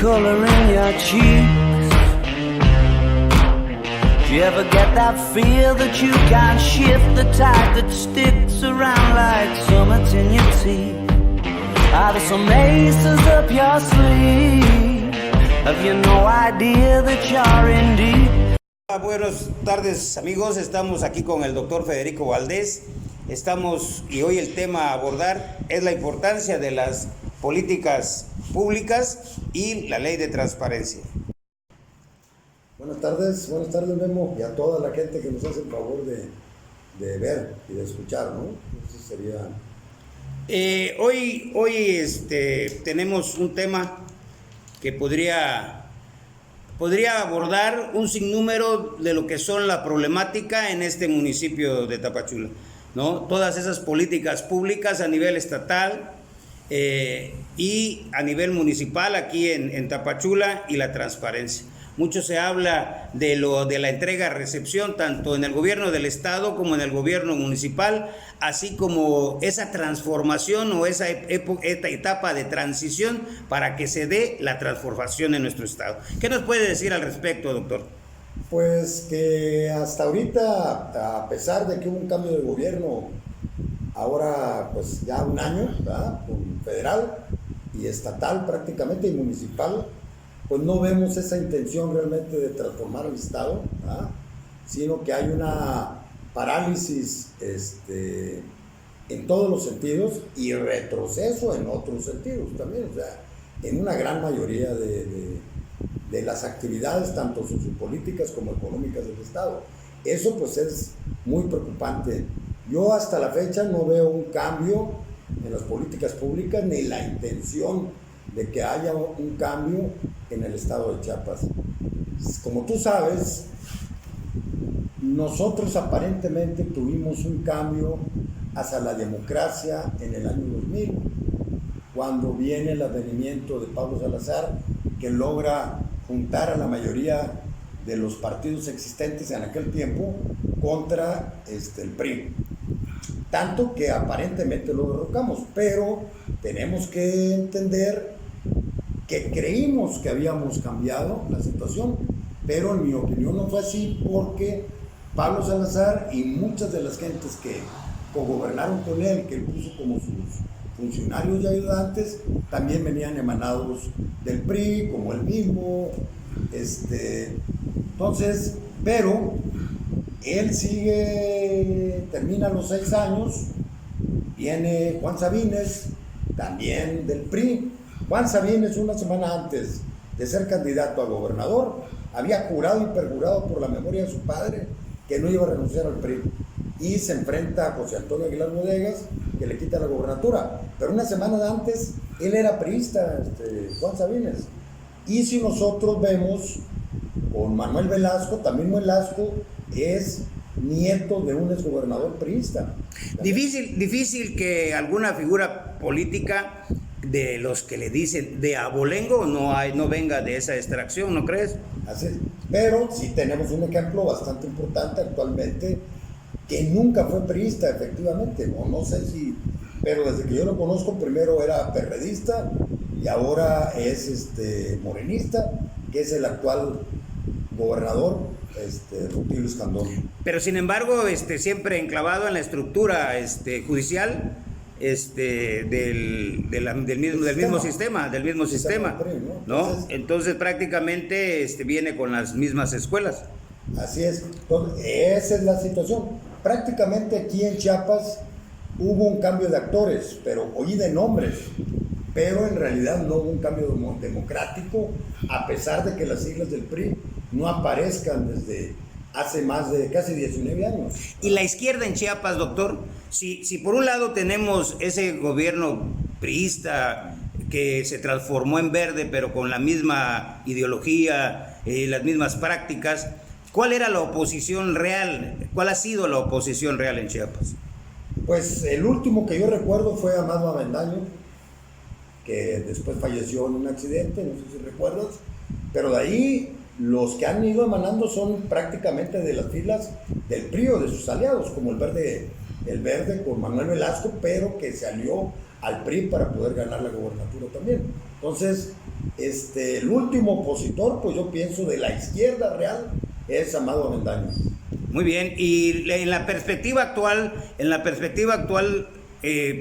color in your cheeks. Do you ever get that feel that you can't shift, the tide that sticks around like summits in your teeth? Are there some aces up your sleeve? Have you no idea that you're in deep? Buenas tardes, amigos, estamos aquí con el doctor Federico Valdés. Y hoy el tema a abordar es la importancia de las políticas públicas y la ley de transparencia. Buenas tardes Memo, y a toda la gente que nos hace el favor de ver y de escuchar, ¿no? Eso sería... Hoy tenemos un tema que podría abordar un sinnúmero de lo que son la problemática en este municipio de Tapachula, ¿no? Todas esas políticas públicas a nivel estatal y a nivel municipal aquí en Tapachula, y la transparencia. Mucho se habla de la entrega-recepción, tanto en el gobierno del estado como en el gobierno municipal, así como esa transformación o esa etapa de transición para que se dé la transformación en nuestro estado. ¿Qué nos puede decir al respecto, doctor? Pues que hasta ahorita, a pesar de que hubo un cambio de gobierno, ahora pues ya un año, ¿verdad?, con federal y estatal prácticamente y municipal, pues no vemos esa intención realmente de transformar el estado, ¿verdad?, sino que hay una parálisis en todos los sentidos y retroceso en otros sentidos también, o sea, en una gran mayoría de las actividades, tanto sociopolíticas como económicas del estado. Eso pues es muy preocupante. Yo hasta la fecha no veo un cambio en las políticas públicas ni la intención de que haya un cambio en el estado de Chiapas. Como tú sabes, nosotros aparentemente tuvimos un cambio hacia la democracia en el año 2000, cuando viene el advenimiento de Pablo Salazar, que logra juntar a la mayoría de los partidos existentes en aquel tiempo contra el PRI. Tanto que aparentemente lo derrocamos, pero tenemos que entender que creímos que habíamos cambiado la situación, pero en mi opinión no fue así, porque Pablo Salazar y muchas de las gentes que cogobernaron con él, que él puso como sus funcionarios y ayudantes, también venían emanados del PRI, como él mismo. Entonces, pero él termina los 6 años, viene Juan Sabines, también del PRI. Juan Sabines, una semana antes de ser candidato a gobernador, había jurado y perjurado por la memoria de su padre que no iba a renunciar al PRI, y se enfrenta a José Antonio Aguilar Bodegas, que le quita la gobernatura. Pero una semana antes él era priista, Juan Sabines. Y si nosotros vemos con Manuel Velasco, también Velasco es nieto de un exgobernador priista. Difícil que alguna figura política de los que le dicen de abolengo no venga de esa extracción, ¿no crees? Así es. Pero sí tenemos un ejemplo bastante importante actualmente, que nunca fue priista, efectivamente, o no sé si, pero desde que yo lo conozco, primero era perredista y ahora es morenista, que es el actual gobernador, Rutilio Escandón. Pero sin embargo, siempre enclavado en la estructura judicial del mismo sistema, ¿no? Entonces prácticamente viene con las mismas escuelas. Así es. Entonces, esa es la situación. Prácticamente aquí en Chiapas hubo un cambio de actores, pero oí de nombres, pero en realidad no hubo un cambio democrático, a pesar de que las siglas del PRI no aparezcan desde hace más de casi 19 años. ¿Y la izquierda en Chiapas, doctor? Si por un lado tenemos ese gobierno priista que se transformó en verde, pero con la misma ideología, las mismas prácticas, ¿cuál era la oposición real? ¿Cuál ha sido la oposición real en Chiapas? Pues el último que yo recuerdo fue Amado Avendaño, que después falleció en un accidente, no sé si recuerdas, pero de ahí los que han ido emanando son prácticamente de las filas del PRI o de sus aliados, como el verde con Manuel Velasco, pero que se alió al PRI para poder ganar la gobernatura también. Entonces, el último opositor, pues yo pienso de la izquierda real, es Amado Avendaño. Muy bien, y en la perspectiva actual,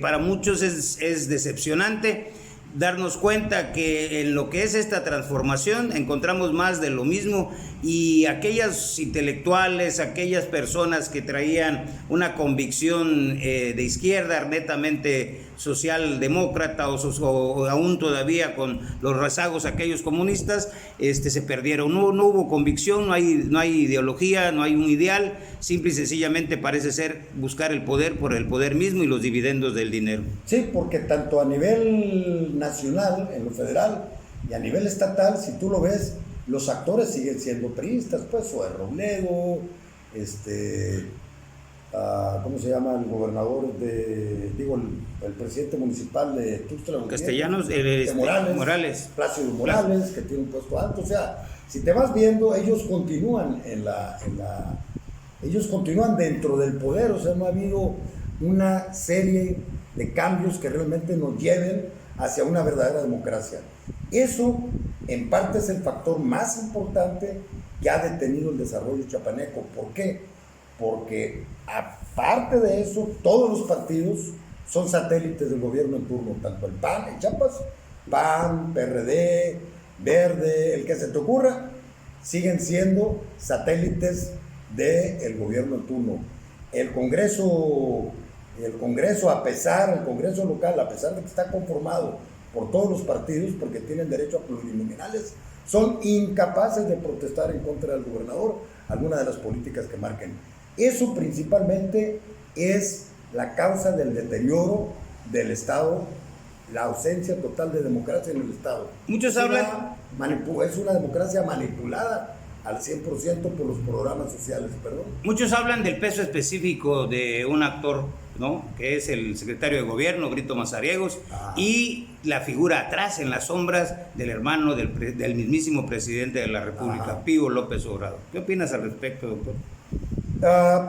para muchos es decepcionante darnos cuenta que en lo que es esta transformación encontramos más de lo mismo, y aquellas intelectuales, aquellas personas que traían una convicción de izquierda, netamente socialdemócrata o aún todavía con los rezagos aquellos comunistas, se perdieron. No hubo convicción, no hay ideología, no hay un ideal, simple y sencillamente parece ser buscar el poder por el poder mismo y los dividendos del dinero. Sí, porque tanto a nivel nacional, en lo federal, y a nivel estatal, si tú lo ves, los actores siguen siendo priistas, pues, o el Robledo, ¿cómo se llama el gobernador el presidente municipal de Tuxtla Gutiérrez? Castellanos, Morales. Plácido Morales, que tiene un puesto alto. O sea, si te vas viendo, ellos continúan ellos continúan dentro del poder. O sea, no ha habido una serie de cambios que realmente nos lleven hacia una verdadera democracia. Eso, en parte, es el factor más importante que ha detenido el desarrollo chiapaneco. ¿Por qué? Porque, aparte de eso, todos los partidos son satélites del gobierno en turno, tanto el PAN en Chiapas, PAN, PRD, Verde, el que se te ocurra, siguen siendo satélites del gobierno en turno. El Congreso local, a pesar de que está conformado por todos los partidos, porque tienen derecho a plurinominales, son incapaces de protestar en contra del gobernador alguna de las políticas que marquen. Eso principalmente es la causa del deterioro del Estado, la ausencia total de democracia en el Estado. Muchos hablan... Es una democracia manipulada al 100% por los programas sociales, perdón. Muchos hablan del peso específico de un actor, ¿no?, que es el secretario de gobierno, Brito Mazariegos, y la figura atrás, en las sombras, del hermano del mismísimo presidente de la República, Pío López Obrador. ¿Qué opinas al respecto, doctor?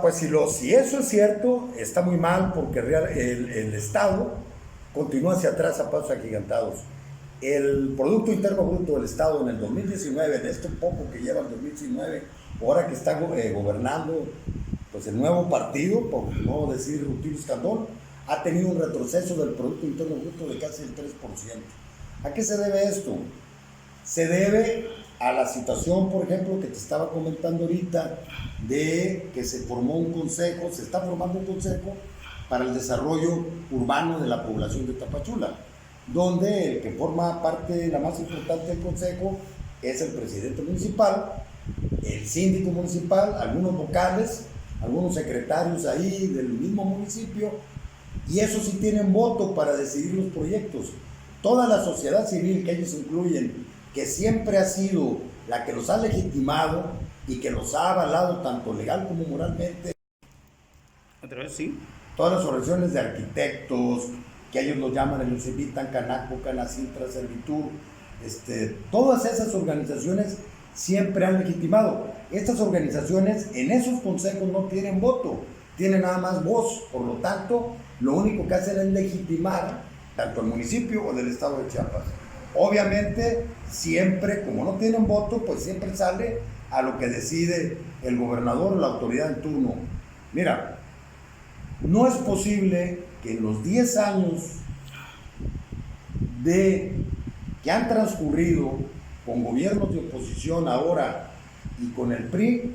Pues si eso es cierto, está muy mal, porque el Estado continúa hacia atrás a pasos agigantados. El Producto Interno Bruto del Estado en el 2019, en este poco que lleva el 2019, ahora que está gobernando pues el nuevo partido, por no decir Rutilio Escandón, ha tenido un retroceso del Producto Interno Bruto de casi el 3%. ¿A qué se debe esto? Se debe a la situación, por ejemplo, que te estaba comentando ahorita, de que se está formando un consejo para el desarrollo urbano de la población de Tapachula, donde el que forma parte, la más importante del consejo, es el presidente municipal, el síndico municipal, algunos vocales, algunos secretarios ahí del mismo municipio, y esos sí tienen voto para decidir los proyectos. Toda la sociedad civil que ellos incluyen, que siempre ha sido la que los ha legitimado y que los ha avalado tanto legal como moralmente. ¿Otra vez? Sí. Todas las organizaciones de arquitectos, que ellos los llaman, ellos invitan Canaco, Canacintra, Servitur, todas esas organizaciones siempre han legitimado. Estas organizaciones en esos consejos no tienen voto, tienen nada más voz. Por lo tanto, lo único que hacen es legitimar tanto el municipio o del estado de Chiapas. Obviamente, siempre, como no tienen voto, pues siempre sale a lo que decide el gobernador o la autoridad en turno. Mira, no es posible que en los 10 años que han transcurrido con gobiernos de oposición ahora y con el PRI,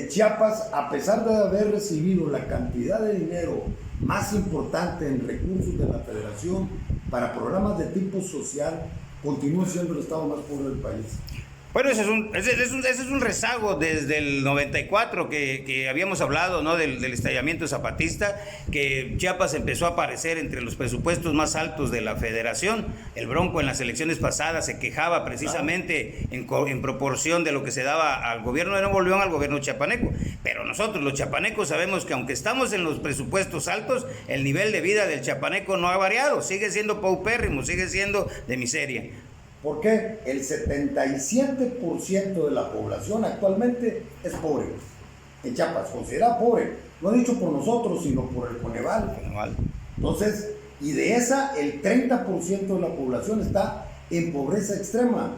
Chiapas, a pesar de haber recibido la cantidad de dinero más importante en recursos de la Federación para programas de tipo social, continúa siendo el estado más pobre del país. Bueno, ese es un rezago desde el 94 que habíamos hablado, ¿no?, del estallamiento zapatista, que Chiapas empezó a aparecer entre los presupuestos más altos de la Federación. El Bronco en las elecciones pasadas se quejaba precisamente en proporción de lo que se daba al gobierno de Nuevo León, al gobierno chiapaneco. Pero nosotros, los chapanecos, sabemos que aunque estamos en los presupuestos altos, el nivel de vida del chapaneco no ha variado, sigue siendo paupérrimo, sigue siendo de miseria. ¿Por qué? El 77% de la población actualmente es pobre. En Chiapas, considerada pobre. No dicho por nosotros, sino por el Coneval. Entonces, y de esa el 30% de la población está en pobreza extrema.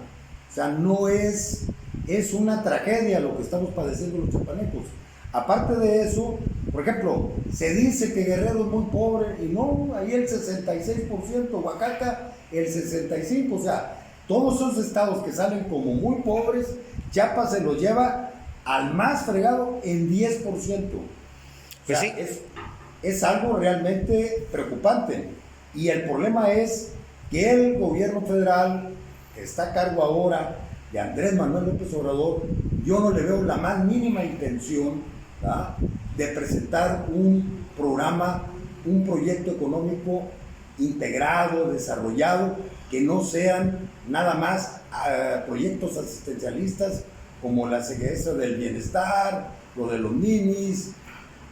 O sea, no es una tragedia lo que estamos padeciendo los chiapanecos. Aparte de eso, por ejemplo, se dice que Guerrero es muy pobre y no, ahí el 66%, Oaxaca el 65%, o sea, todos esos estados que salen como muy pobres, Chiapas se los lleva al más fregado en 10%. O sea, Pues sí. es algo realmente preocupante. Y el problema es que el gobierno federal, que está a cargo ahora de Andrés Manuel López Obrador, yo no le veo la más mínima intención, ¿verdad?, de presentar un programa, un proyecto económico integrado, desarrollado, que no sean nada más proyectos asistencialistas como la Secretaría del Bienestar, lo de los ninis.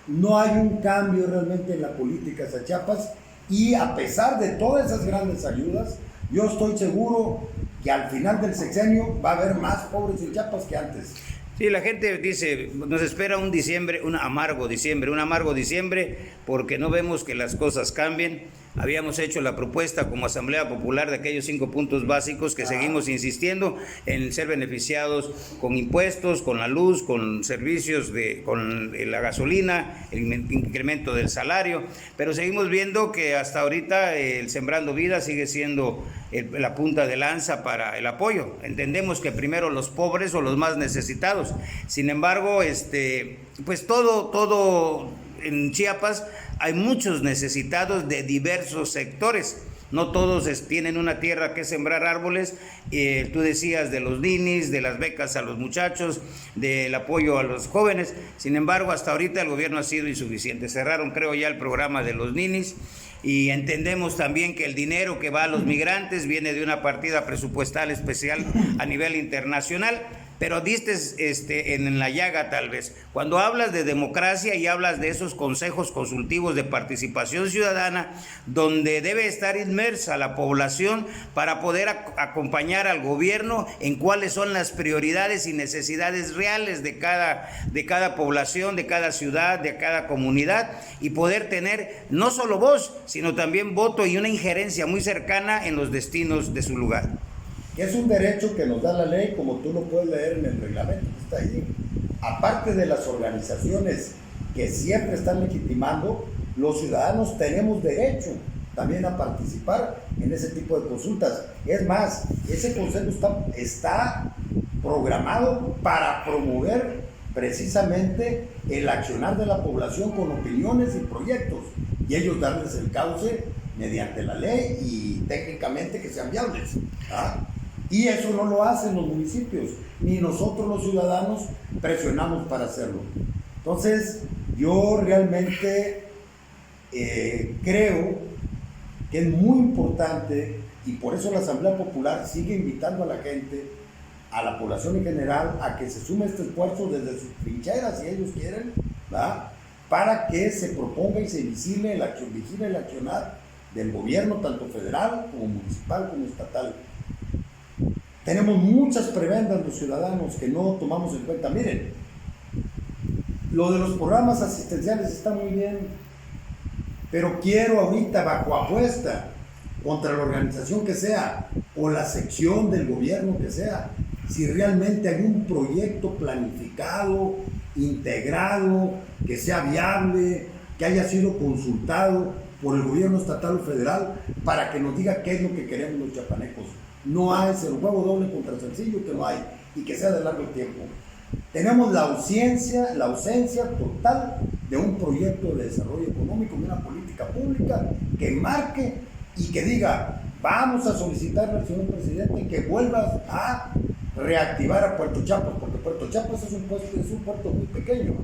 No hay un cambio realmente en la política hacia Chiapas, y a pesar de todas esas grandes ayudas, yo estoy seguro que al final del sexenio va a haber más pobres en Chiapas que antes. Sí, la gente dice, nos espera un amargo diciembre, porque no vemos que las cosas cambien. Habíamos hecho la propuesta como Asamblea Popular de aquellos 5 puntos básicos que seguimos insistiendo en ser beneficiados con impuestos, con la luz, con servicios, con la gasolina, el incremento del salario, pero seguimos viendo que hasta ahorita el Sembrando Vida sigue siendo la punta de lanza para el apoyo. Entendemos que primero los pobres o los más necesitados. Sin embargo, pues todo en Chiapas hay muchos necesitados de diversos sectores. No todos tienen una tierra que sembrar árboles. Tú decías de los ninis, de las becas a los muchachos, del apoyo a los jóvenes. Sin embargo, hasta ahorita el gobierno ha sido insuficiente. Cerraron, creo, ya el programa de los ninis. Y entendemos también que el dinero que va a los migrantes viene de una partida presupuestal especial a nivel internacional. Pero diste en la llaga tal vez. Cuando hablas de democracia y hablas de esos consejos consultivos de participación ciudadana, donde debe estar inmersa la población para poder acompañar al gobierno en cuáles son las prioridades y necesidades reales de cada población, de cada ciudad, de cada comunidad, y poder tener no solo voz, sino también voto y una injerencia muy cercana en los destinos de su lugar. Es un derecho que nos da la ley, como tú lo puedes leer en el reglamento que está ahí. Aparte de las organizaciones que siempre están legitimando, los ciudadanos tenemos derecho también a participar en ese tipo de consultas. Es más, ese consejo está programado para promover precisamente el accionar de la población con opiniones y proyectos, y ellos darles el cauce mediante la ley y técnicamente que sean viables, ¿ah? Y eso no lo hacen los municipios, ni nosotros los ciudadanos presionamos para hacerlo. Entonces, yo realmente creo que es muy importante, y por eso la Asamblea Popular sigue invitando a la gente, a la población en general, a que se sume este esfuerzo desde sus trincheras, si ellos quieren, ¿verdad?, para que se proponga y se vigile el accionar del gobierno, tanto federal como municipal como estatal. Tenemos muchas prebendas los ciudadanos que no tomamos en cuenta. Miren, lo de los programas asistenciales está muy bien, pero quiero ahorita, bajo apuesta, contra la organización que sea, o la sección del gobierno que sea, si realmente hay un proyecto planificado, integrado, que sea viable, que haya sido consultado por el gobierno estatal o federal, para que nos diga qué es lo que queremos los chiapanecos. No hay, el huevo doble contra sencillo, que no hay, y que sea de largo tiempo. Tenemos la ausencia total de un proyecto de desarrollo económico, de una política pública que marque y que diga, vamos a solicitarle al señor presidente que vuelva a reactivar a Puerto Chiapas, porque Puerto Chiapas es un puerto muy pequeño,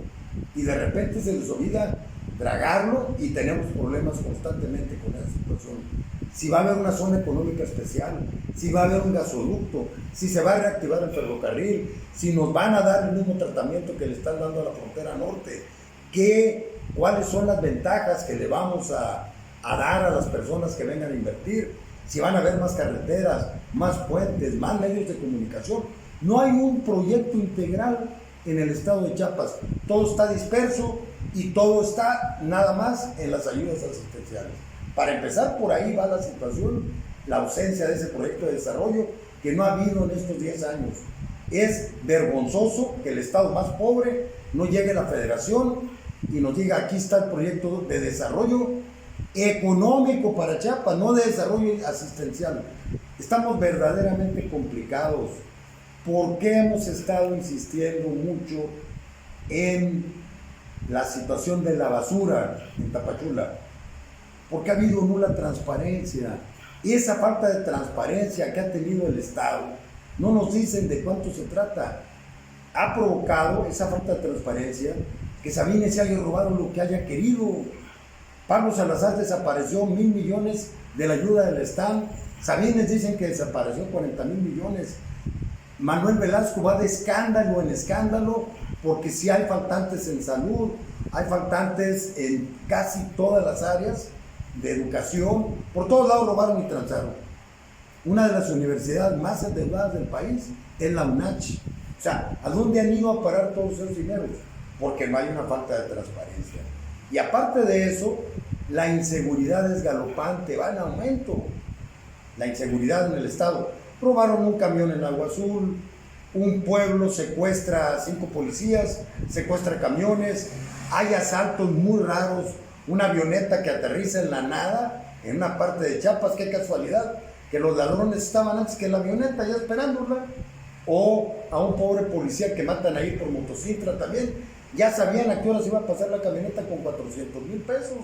y de repente se les olvida dragarlo y tenemos problemas constantemente con esa situación. Si va a haber una zona económica especial, si va a haber un gasoducto, si se va a reactivar el ferrocarril, si nos van a dar el mismo tratamiento que le están dando a la frontera norte, cuáles son las ventajas que le vamos a dar a las personas que vengan a invertir, si van a haber más carreteras, más puentes, más medios de comunicación. No hay un proyecto integral en el estado de Chiapas, todo está disperso y todo está nada más en las ayudas asistenciales. Para empezar, por ahí va la situación, la ausencia de ese proyecto de desarrollo que no ha habido en estos 10 años. Es vergonzoso que el estado más pobre no llegue a la federación y nos diga, aquí está el proyecto de desarrollo económico para Chiapas, no de desarrollo asistencial. Estamos verdaderamente complicados. ¿Por qué hemos estado insistiendo mucho en la situación de la basura en Tapachula? Porque ha habido nula transparencia. Y esa falta de transparencia que ha tenido el Estado, no nos dicen de cuánto se trata, ha provocado esa falta de transparencia que Sabines se haya robado lo que haya querido. Pablo Salazar desapareció 1,000 millones de la ayuda del Estado. Sabines dicen que desapareció 40,000 millones. Manuel Velasco va de escándalo en escándalo porque si hay faltantes en salud, hay faltantes en casi todas las áreas de educación, por todos lados robaron y transaron. Una de las universidades más endeudadas del país es la UNACH. O sea, ¿a dónde han ido a parar todos esos dineros? Porque no hay una falta de transparencia. Y aparte de eso, la inseguridad es galopante, va en aumento. La inseguridad en el estado. Robaron un camión en Agua Azul, un pueblo secuestra a 5 policías, secuestra camiones, hay asaltos muy raros. Una avioneta que aterriza en la nada, en una parte de Chiapas, qué casualidad, que los ladrones estaban antes que la avioneta ya esperándola, o a un pobre policía que matan ahí por motocicleta también, ya sabían a qué horas iba a pasar la camioneta con 400,000 pesos.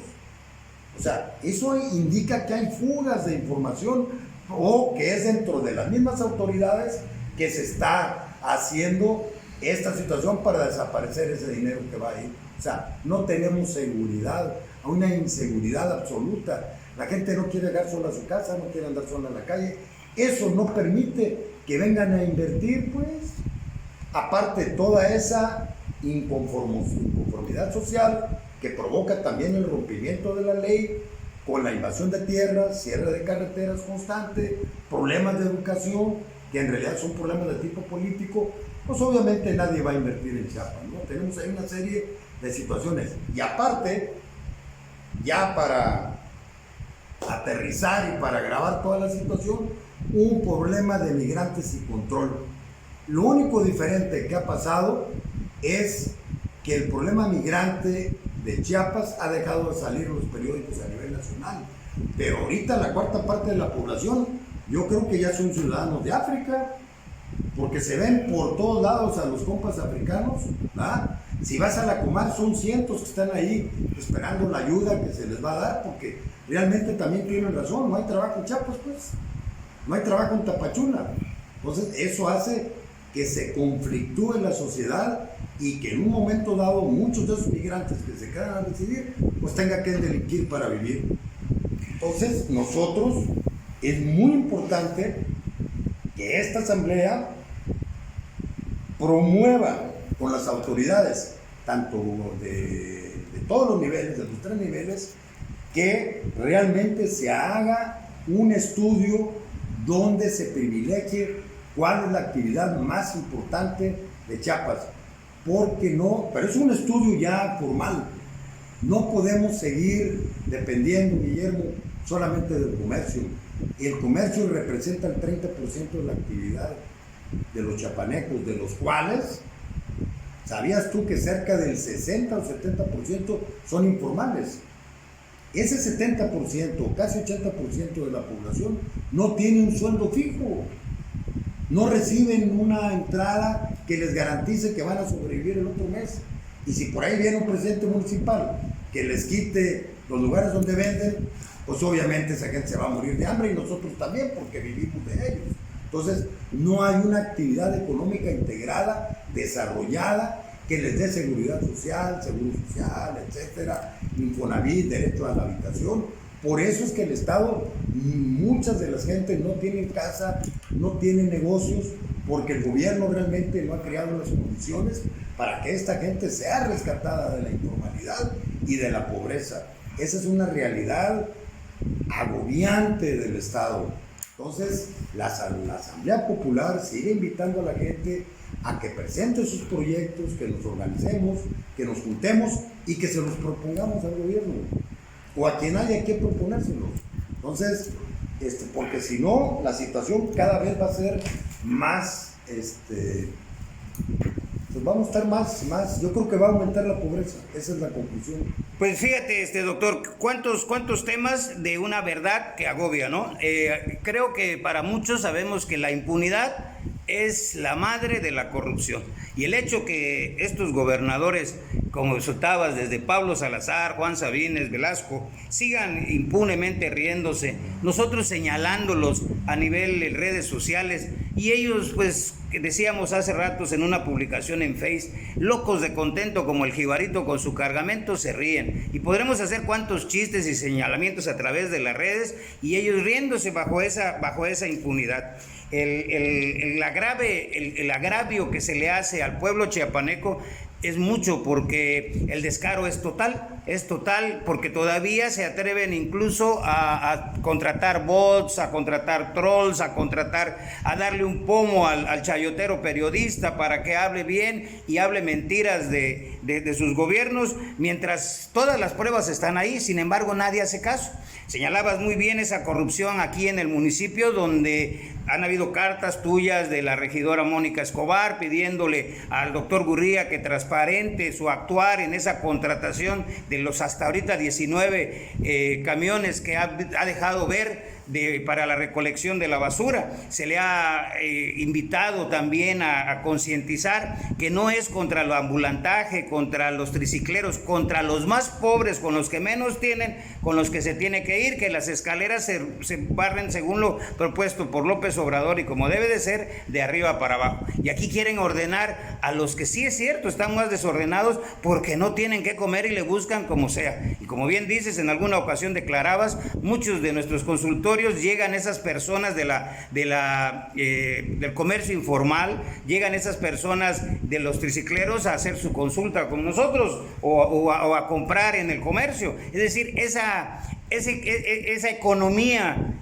O sea, eso indica que hay fugas de información, o que es dentro de las mismas autoridades que se está haciendo esta situación para desaparecer ese dinero que va ahí. O sea, no tenemos seguridad, hay una inseguridad absoluta. La gente no quiere llegar sola a su casa, no quiere andar sola en la calle. Eso no permite que vengan a invertir, pues. Aparte, toda esa inconformidad social que provoca también el rompimiento de la ley, con la invasión de tierras, cierre de carreteras constante, problemas de educación, que en realidad son problemas de tipo político, pues obviamente nadie va a invertir en Chiapas, ¿no? Tenemos ahí una serie de situaciones. Y aparte, ya para aterrizar y para agravar toda la situación, un problema de migrantes y control. Lo único diferente que ha pasado es que el problema migrante de Chiapas ha dejado de salir en los periódicos a nivel nacional. Pero ahorita la cuarta parte de la población, yo creo que ya son ciudadanos de África, porque se ven por todos lados a los compas africanos, ¿verdad? Si vas a la Comar, son cientos que están ahí esperando la ayuda que se les va a dar, porque realmente también tienen razón, no hay trabajo en Chiapas, pues, no hay trabajo en Tapachula. Entonces, eso hace que se conflictúe la sociedad y que en un momento dado muchos de esos migrantes que se quedan a decidir, pues tengan que delinquir para vivir. Entonces, nosotros, es muy importante que esta asamblea promueva con las autoridades, tanto de todos los niveles, de los 3 niveles, que realmente se haga un estudio donde se privilegie cuál es la actividad más importante de Chiapas. Porque no, pero es un estudio ya formal. No podemos seguir dependiendo, Guillermo, solamente del comercio. El comercio representa el 30% de la actividad de los chiapanecos, de los cuales, ¿sabías tú que cerca del 60 o 70% son informales? Ese 70%, casi 80% de la población, no tiene un sueldo fijo. No reciben una entrada que les garantice que van a sobrevivir el otro mes. Y si por ahí viene un presidente municipal que les quite los lugares donde venden, pues obviamente esa gente se va a morir de hambre y nosotros también, porque vivimos de ellos. Entonces, no hay una actividad económica integrada, desarrollada, que les dé seguridad social, seguro social, etcétera, Infonavit, derecho a la habitación. Por eso es que el Estado, muchas de las gentes no tienen casa, no tienen negocios, porque el gobierno realmente no ha creado las condiciones para que esta gente sea rescatada de la informalidad y de la pobreza. Esa es una realidad agobiante del Estado. Entonces, la Asamblea Popular sigue invitando a la gente a que presente sus proyectos, que nos organicemos, que nos juntemos y que se los propongamos al gobierno. o a quien haya que proponérselo. Entonces, porque si no, la situación cada vez va a ser más, pues vamos a estar más, yo creo que va a aumentar la pobreza, esa es la conclusión. Pues fíjate, doctor, cuántos temas de una verdad que agobia, ¿no? Creo que para muchos sabemos que la impunidad es la madre de la corrupción. Y el hecho que estos gobernadores, como soltabas desde Pablo Salazar, Juan Sabines, Velasco, sigan impunemente riéndose, nosotros señalándolos a nivel de redes sociales, y ellos, pues, que decíamos hace ratos en una publicación en Face, locos de contento como el jibarito con su cargamento, se ríen. Y podremos hacer cuantos chistes y señalamientos a través de las redes, y ellos riéndose bajo esa impunidad. El agravio que se le hace al pueblo chiapaneco es mucho, porque el descaro es total, porque todavía se atreven incluso a contratar bots, a contratar trolls, a darle un pomo al chayotero periodista para que hable bien y hable mentiras de sus gobiernos, mientras todas las pruebas están ahí. Sin embargo, nadie hace caso. Señalabas muy bien esa corrupción aquí en el municipio, donde han habido cartas tuyas de la regidora Mónica Escobar pidiéndole al doctor Gurría que transparente su actuar en esa contratación de los hasta ahorita 19 camiones que ha dejado ver para la recolección de la basura. Se le ha invitado también a concientizar que no es contra el ambulantaje, contra los tricicleros, contra los más pobres, con los que menos tienen, con los que se tiene que ir, que las escaleras se barren según lo propuesto por López Obrador y como debe de ser, de arriba para abajo. Y aquí quieren ordenar a los que sí es cierto, están más desordenados porque no tienen que comer y le buscan como sea. Y como bien dices, en alguna ocasión declarabas, muchos de nuestros consultorios llegan esas personas del comercio informal, llegan esas personas de los tricicleros a hacer su consulta con nosotros o a comprar en el comercio. Es decir, esa economía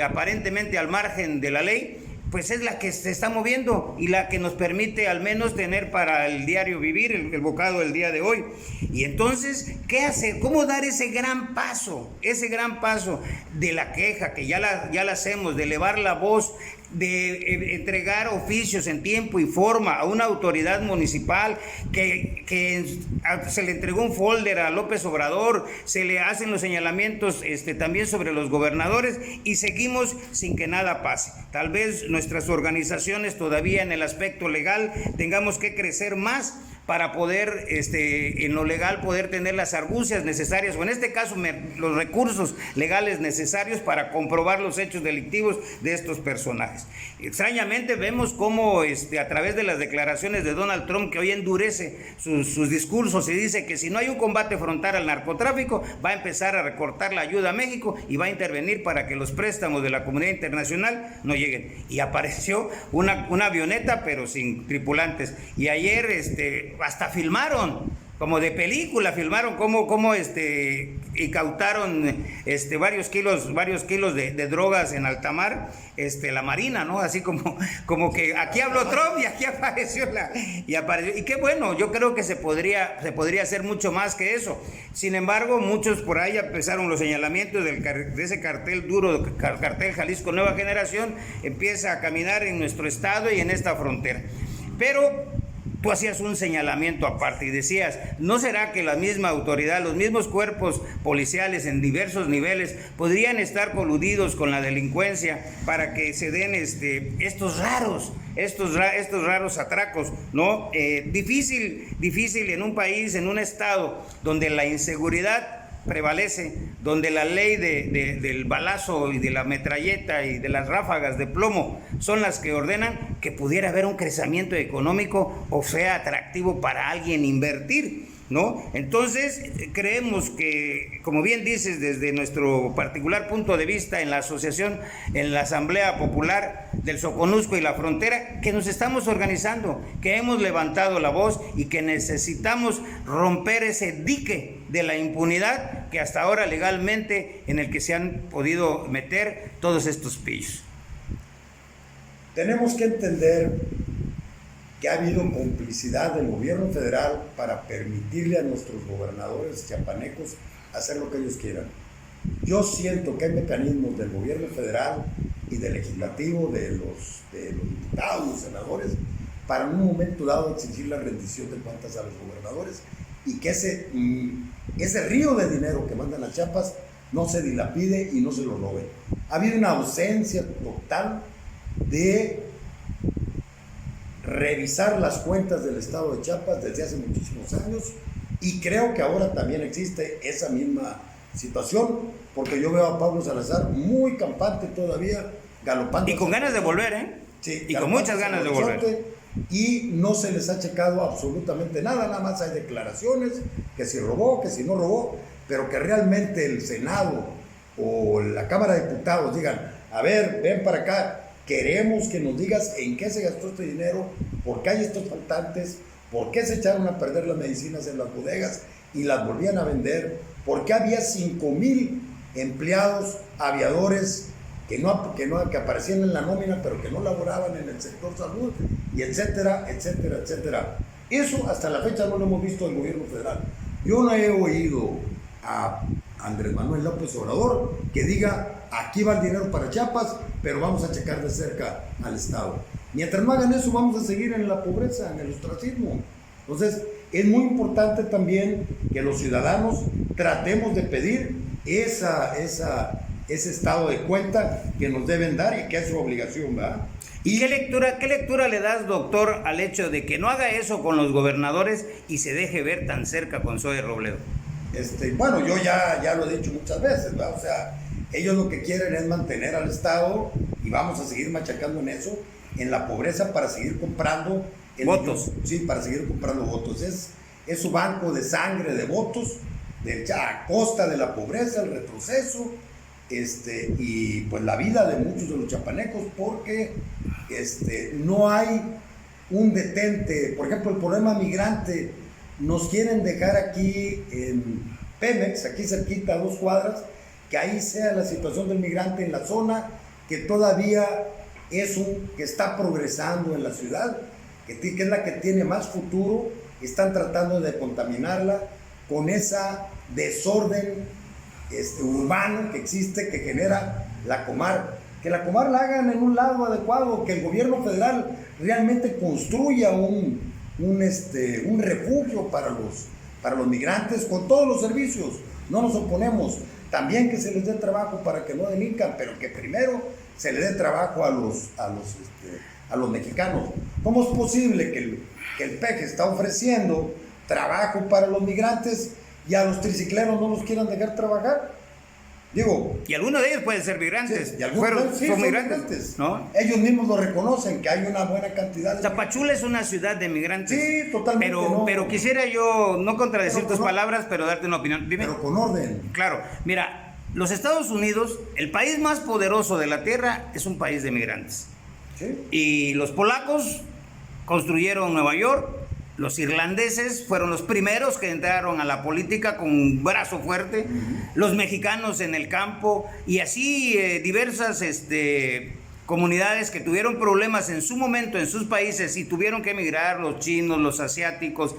aparentemente al margen de la ley, pues es la que se está moviendo y la que nos permite al menos tener para el diario vivir, el bocado del día de hoy. Y entonces, ¿qué hacer? ¿Cómo dar ese gran paso de la queja, que ya la hacemos, de elevar la voz, de entregar oficios en tiempo y forma a una autoridad municipal que se le entregó un folder a López Obrador, se le hacen los señalamientos también sobre los gobernadores y seguimos sin que nada pase? Tal vez nuestras organizaciones todavía en el aspecto legal tengamos que crecer más para poder, en lo legal, poder tener las argucias necesarias, o en este caso los recursos legales necesarios para comprobar los hechos delictivos de estos personajes. Extrañamente vemos cómo a través de las declaraciones de Donald Trump, que hoy endurece sus discursos y dice que si no hay un combate frontal al narcotráfico, va a empezar a recortar la ayuda a México y va a intervenir para que los préstamos de la comunidad internacional no lleguen. Y apareció una avioneta, pero sin tripulantes. Y ayer hasta filmaron, como de película, filmaron cómo incautaron varios kilos de drogas en alta mar, la Marina, ¿no? Así como que aquí habló Trump y aquí apareció y qué bueno, yo creo que se podría hacer mucho más que eso. Sin embargo, muchos por ahí empezaron los señalamientos de ese cartel duro, cartel Jalisco Nueva Generación, empieza a caminar en nuestro estado y en esta frontera. Pero tú hacías un señalamiento aparte y decías, ¿no será que la misma autoridad, los mismos cuerpos policiales en diversos niveles podrían estar coludidos con la delincuencia para que se den estos raros atracos, ¿no? Difícil en un país, en un estado donde la inseguridad prevalece, donde la ley del balazo y de la metralleta y de las ráfagas de plomo son las que ordenan que pudiera haber un crecimiento económico o sea atractivo para alguien invertir, ¿no? Entonces creemos que, como bien dices, desde nuestro particular punto de vista en la asociación, en la Asamblea Popular del Soconusco y la Frontera, que nos estamos organizando, que hemos levantado la voz y que necesitamos romper ese dique de la impunidad que hasta ahora legalmente en el que se han podido meter todos estos pillos. Tenemos que entender que ha habido complicidad del gobierno federal para permitirle a nuestros gobernadores chiapanecos hacer lo que ellos quieran. Yo siento que hay mecanismos del gobierno federal y del legislativo, de los diputados, los senadores, para en un momento dado exigir la rendición de cuentas a los gobernadores y que ese río de dinero que mandan a Chiapas no se dilapide y no se lo roben. Ha habido una ausencia total de revisar las cuentas del estado de Chiapas desde hace muchísimos años y creo que ahora también existe esa misma situación, porque yo veo a Pablo Salazar muy campante todavía, galopando. Y con ganas de volver, ¿eh? Sí, y con muchas ganas de volver. Y no se les ha checado absolutamente nada, nada más hay declaraciones, que si robó, que si no robó, pero que realmente el Senado o la Cámara de Diputados digan, a ver, ven para acá, queremos que nos digas en qué se gastó este dinero, por qué hay estos faltantes, por qué se echaron a perder las medicinas en las bodegas y las volvían a vender, por qué había 5,000 empleados aviadores que aparecían en la nómina pero que no laboraban en el sector salud, y etcétera, etcétera, etcétera. Eso hasta la fecha no lo hemos visto del gobierno federal. Yo no he oído a Andrés Manuel López Obrador que diga, aquí va el dinero para Chiapas, pero vamos a checar de cerca al Estado. Mientras no hagan eso, vamos a seguir en la pobreza, en el ostracismo. Entonces, es muy importante también que los ciudadanos tratemos de pedir ese estado de cuenta que nos deben dar y que es su obligación, ¿verdad? ¿Y qué lectura le das, doctor, al hecho de que no haga eso con los gobernadores y se deje ver tan cerca con Zoe Robledo? Bueno, yo ya lo he dicho muchas veces, ¿verdad? O sea, ellos lo que quieren es mantener al Estado y vamos a seguir machacando en eso, en la pobreza, para seguir comprando votos. Sí, para seguir comprando votos. Es su banco de sangre, de votos, a costa de la pobreza, el retroceso, y pues la vida de muchos de los chapanecos, porque no hay un detente. Por ejemplo, el problema migrante, nos quieren dejar aquí en Pemex, aquí cerquita, a 2 cuadras, que ahí sea la situación del migrante en la zona, que todavía que está progresando en la ciudad, que es la que tiene más futuro. Están tratando de contaminarla con esa desorden urbano que existe, que genera la Comar. Que la Comar la hagan en un lado adecuado, que el gobierno federal realmente construya un refugio para los migrantes con todos los servicios. No nos oponemos. También que se les dé trabajo para que no delincan, pero que primero se le dé trabajo a los mexicanos. ¿Cómo es posible que el PEC está ofreciendo trabajo para los migrantes y a los tricicleros no los quieran dejar trabajar? Y algunos de ellos pueden ser migrantes. Sí, son migrantes, ¿no? Ellos mismos lo reconocen, que hay una buena cantidad de... Tapachula es una ciudad de migrantes. Sí, totalmente. Pero quisiera yo no contradecir tus palabras, pero darte una opinión. Dime. Pero con orden. Claro, mira, los Estados Unidos, el país más poderoso de la tierra, es un país de migrantes. Sí. Y los polacos construyeron Nueva York. Los irlandeses fueron los primeros que entraron a la política con un brazo fuerte, los mexicanos en el campo, y así diversas comunidades que tuvieron problemas en su momento en sus países y tuvieron que emigrar, los chinos, los asiáticos,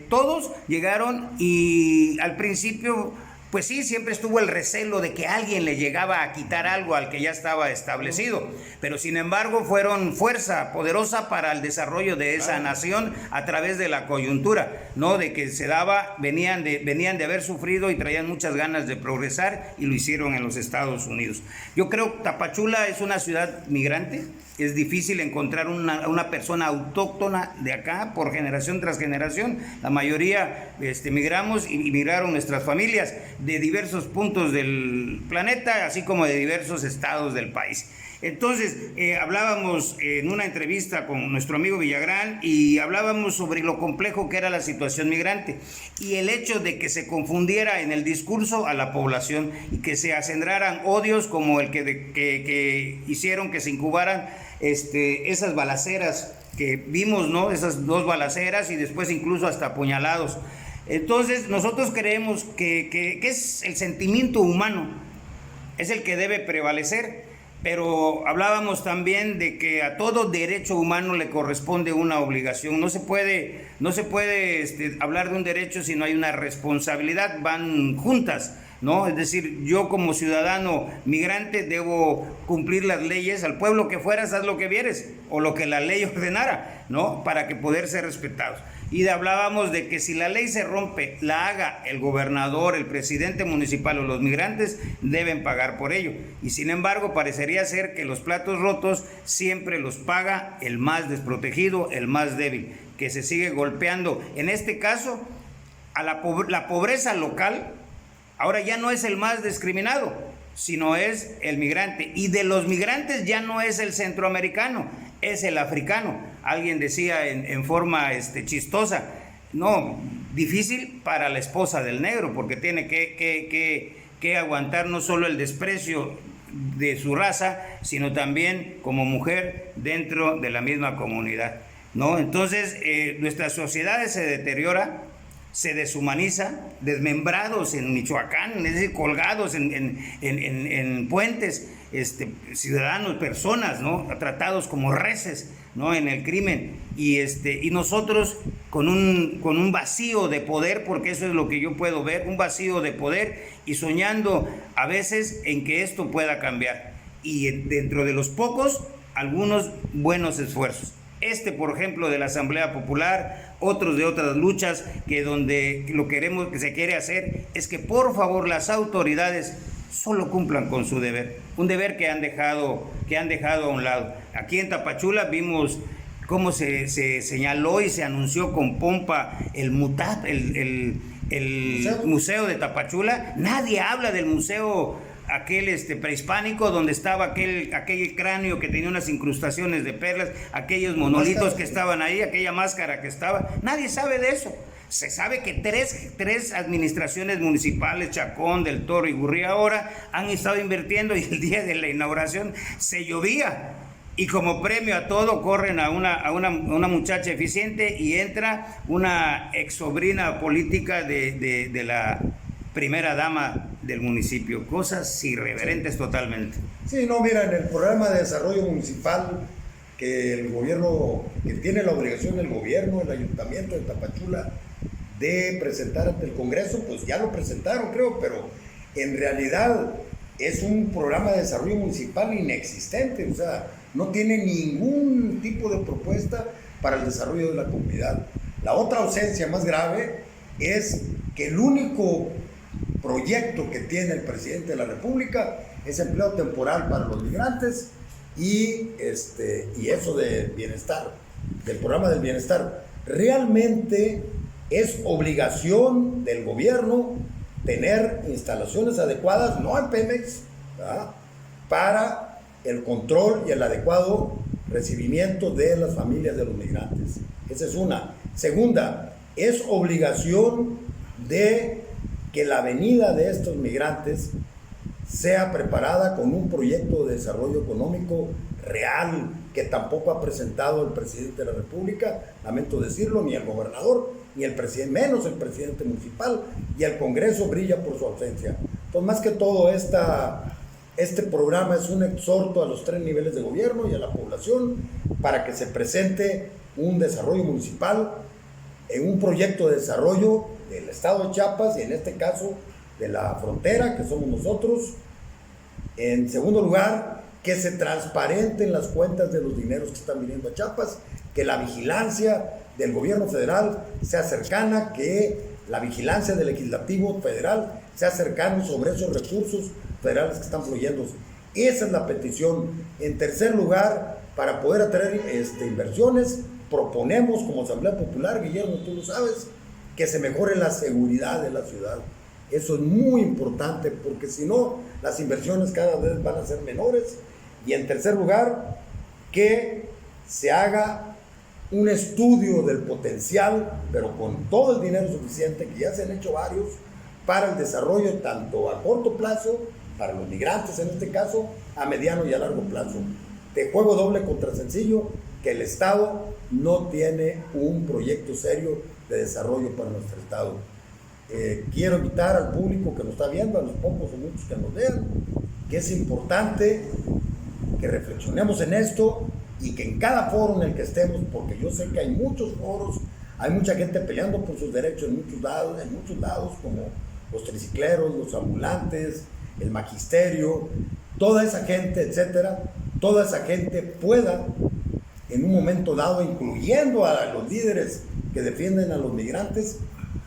todos llegaron, y al principio pues sí, siempre estuvo el recelo de que alguien le llegaba a quitar algo al que ya estaba establecido, pero sin embargo fueron fuerza poderosa para el desarrollo de esa nación a través de la coyuntura, ¿no? De que se daba, venían de haber sufrido y traían muchas ganas de progresar, y lo hicieron en los Estados Unidos. Yo creo que Tapachula es una ciudad migrante. Es difícil encontrar una persona autóctona de acá por generación tras generación. La mayoría migramos y migraron nuestras familias de diversos puntos del planeta, así como de diversos estados del país. Entonces, hablábamos en una entrevista con nuestro amigo Villagrán y hablábamos sobre lo complejo que era la situación migrante y el hecho de que se confundiera en el discurso a la población y que se acendraran odios como el que hicieron que se incubaran esas balaceras que vimos, ¿no? Esas 2 balaceras y después incluso hasta apuñalados. Entonces, nosotros creemos que es el sentimiento humano, es el que debe prevalecer. Pero hablábamos también de que a todo derecho humano le corresponde una obligación. No se puede hablar de un derecho si no hay una responsabilidad, van juntas, ¿no? Es decir, yo como ciudadano migrante debo cumplir las leyes, al pueblo que fueras, haz lo que vieres, o lo que la ley ordenara, ¿no? Para que poder ser respetados. Y hablábamos de que si la ley se rompe, la haga el gobernador, el presidente municipal o los migrantes, deben pagar por ello. Y sin embargo, parecería ser que los platos rotos siempre los paga el más desprotegido, el más débil, que se sigue golpeando. En este caso, a la pobreza local, ahora ya no es el más discriminado, sino es el migrante. Y de los migrantes ya no es el centroamericano, es el africano. Alguien decía en forma chistosa, no, difícil para la esposa del negro, porque tiene que aguantar no solo el desprecio de su raza, sino también como mujer dentro de la misma comunidad, ¿no? Entonces, nuestra sociedad se deteriora, se deshumaniza, desmembrados en Michoacán, es decir, colgados en puentes, ciudadanos, personas, ¿no? Tratados como reses, ¿no? En el crimen, y nosotros con un vacío de poder, porque eso es lo que yo puedo ver, un vacío de poder, y soñando a veces en que esto pueda cambiar, y dentro de los pocos, algunos buenos esfuerzos. Por ejemplo, de la Asamblea Popular, otros de otras luchas, que donde que se quiere hacer es que por favor las autoridades solo cumplan con su deber, un deber que han dejado a un lado. Aquí en Tapachula vimos cómo se señaló y se anunció con pompa el MUTAP, el museo de Tapachula. Nadie habla del museo aquel prehispánico, donde estaba aquel cráneo que tenía unas incrustaciones de perlas, aquellos monolitos que estaban ahí, aquella máscara que estaba. Nadie sabe de eso. Se sabe que tres administraciones municipales, Chacón, Del Toro y Gurría, ahora han estado invirtiendo, y el día de la inauguración se llovía. Y como premio a todo corren a una muchacha eficiente, y entra una ex sobrina política de la primera dama del municipio. Cosas irreverentes totalmente. Sí, no, mira, en el programa de desarrollo municipal que el gobierno, que tiene la obligación el gobierno, el ayuntamiento de Tapachula, de presentar ante el Congreso, pues ya lo presentaron, creo, pero en realidad es un programa de desarrollo municipal inexistente, o sea, no tiene ningún tipo de propuesta para el desarrollo de la comunidad. La otra ausencia más grave es que el único proyecto que tiene el presidente de la República es empleo temporal para los migrantes y eso de bienestar, del programa del bienestar. Realmente es obligación del gobierno tener instalaciones adecuadas, no en Pemex, ¿verdad?, para el control y el adecuado recibimiento de las familias de los migrantes. Esa es una. Segunda, es obligación de que la venida de estos migrantes sea preparada con un proyecto de desarrollo económico real, que tampoco ha presentado el presidente de la República, lamento decirlo, ni el gobernador, ni el presidente, menos el presidente municipal, y el Congreso brilla por su ausencia. Entonces, más que todo, este programa es un exhorto a los 3 niveles de gobierno y a la población para que se presente un desarrollo municipal, en un proyecto de desarrollo del estado de Chiapas, y en este caso de la frontera, que somos nosotros. En segundo lugar, que se transparenten las cuentas de los dineros que están viniendo a Chiapas, que la vigilancia del gobierno federal sea cercana, que la vigilancia del legislativo federal sea cercano sobre esos recursos federales que están fluyendo. Esa es la petición. En tercer lugar, para poder atraer inversiones, proponemos como Asamblea Popular, Guillermo, tú lo sabes, que se mejore la seguridad de la ciudad. Eso es muy importante, porque si no, las inversiones cada vez van a ser menores. Y en tercer lugar, que se haga un estudio del potencial, pero con todo el dinero suficiente, que ya se han hecho varios, para el desarrollo tanto a corto plazo, para los migrantes en este caso, a mediano y a largo plazo. De juego doble contra sencillo, que el Estado no tiene un proyecto serio de desarrollo para nuestro Estado. Quiero invitar al público que nos está viendo, a los pocos o muchos que nos vean, que es importante que reflexionemos en esto y que en cada foro en el que estemos, porque yo sé que hay muchos foros, hay mucha gente peleando por sus derechos en muchos lados, como los tricicleros, los ambulantes, el magisterio, toda esa gente, etcétera, toda esa gente pueda en un momento dado, incluyendo a los líderes que defienden a los migrantes,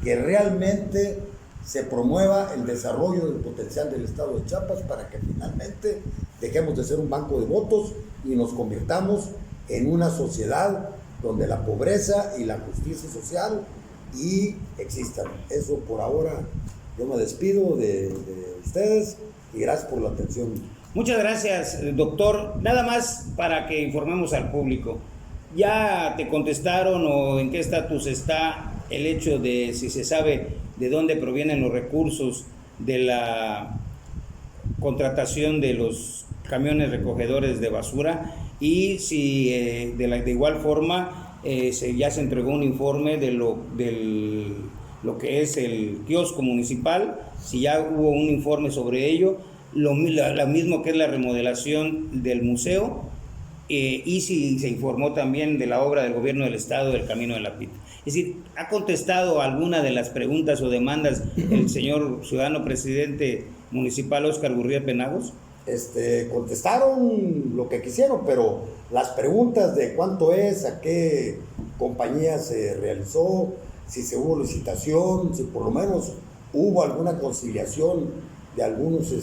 que realmente se promueva el desarrollo del potencial del estado de Chiapas para que finalmente dejemos de ser un banco de votos y nos convirtamos en una sociedad donde la pobreza y la justicia social y existan. Eso por ahora, yo me despido de ustedes y gracias por la atención. Muchas gracias, doctor. Nada más para que informemos al público. ¿Ya te contestaron o en qué estatus está el hecho de si se sabe de dónde provienen los recursos de la contratación de los camiones recogedores de basura? Y si de igual forma ya se entregó un informe de lo que es el kiosco municipal, si ya hubo un informe sobre ello, lo mismo que es la remodelación del museo, y si se informó también de la obra del gobierno del estado del Camino de la Pita. Es decir, ¿ha contestado alguna de las preguntas o demandas el señor ciudadano presidente municipal Óscar Gurría Penagos? Contestaron lo que quisieron, pero las preguntas de cuánto es, a qué compañía se realizó, si se hubo licitación, si por lo menos hubo alguna conciliación de algunos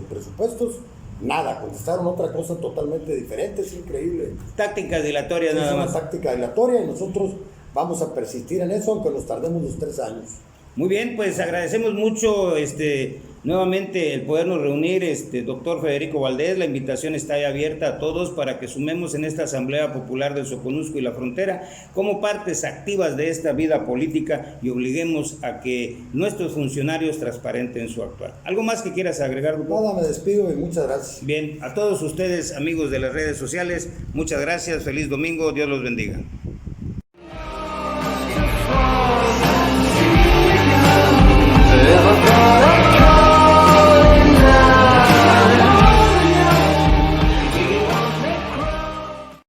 presupuestos, nada, contestaron otra cosa totalmente diferente, es increíble. Tácticas dilatorias nada más. Es una táctica dilatoria y nosotros vamos a persistir en eso aunque nos tardemos los 3 años. Muy bien, pues agradecemos mucho nuevamente el podernos reunir, doctor Federico Valdés. La invitación está ahí abierta a todos para que sumemos en esta Asamblea Popular del Soconusco y la Frontera como partes activas de esta vida política y obliguemos a que nuestros funcionarios transparenten su actuar. ¿Algo más que quieras agregar, doctor? Nada, me despido y muchas gracias. Bien, a todos ustedes, amigos de las redes sociales, muchas gracias, feliz domingo, Dios los bendiga.